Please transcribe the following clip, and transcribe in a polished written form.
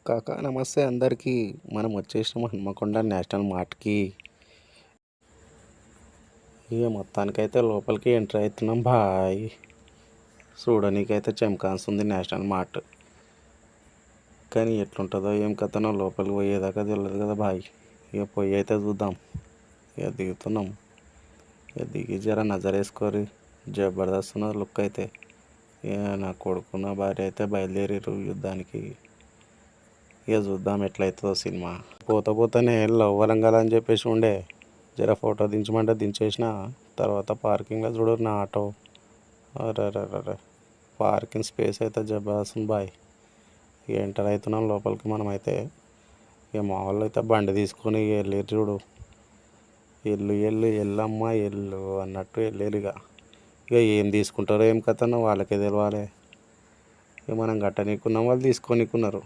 కాకా నమస్తే అందరికీ. మనం వచ్చేసినాం హన్మకొండ నేషనల్ మార్ట్కి. ఇక మొత్తానికైతే లోపలికి ఎంటర్ అవుతున్నాం బాయ్. చూడనీకైతే చెమకాస్తుంది నేషనల్ మార్ట్, కానీ ఎట్లుంటుందో ఏం కథనో లోపలికి పోయేదాకా తెలియదు కదా బాయ్. ఇక పోయి అయితే చూద్దాం. ఇక దిగుతున్నాం. ఇక దిగి జర నజరేసుకోరి, జబర్దస్త్ ఉన్న లుక్ అయితే. ఇక నా కొడుకు నా భార్య అయితే బయలుదేరారు యుద్ధానికి. ఇక చూద్దాం ఎట్లయితుందో సినిమా. పోతానే లవ్ వరంగల్ అని చెప్పేసి ఉండే, జర ఫోటో దించమంటే దించేసిన. తర్వాత పార్కింగ్లో చూడు నా ఆటో. అరే పార్కింగ్ స్పేస్ అయితే జబర్దస్త్ బాయ్. ఇక ఎంటర్ అవుతున్నాం లోపలికి మనమైతే. ఇక మా వాళ్ళు అయితే బండి తీసుకొని వెళ్ళారు చూడు. ఎల్లమ్మ ఎల్లు అన్నట్టు వెళ్ళారు. ఇక ఏం తీసుకుంటారో ఏం కథనో వాళ్ళకే తెలియాలి. ఇక మనం గట్టనీకున్నాం, వాళ్ళు తీసుకోనీకున్నారు.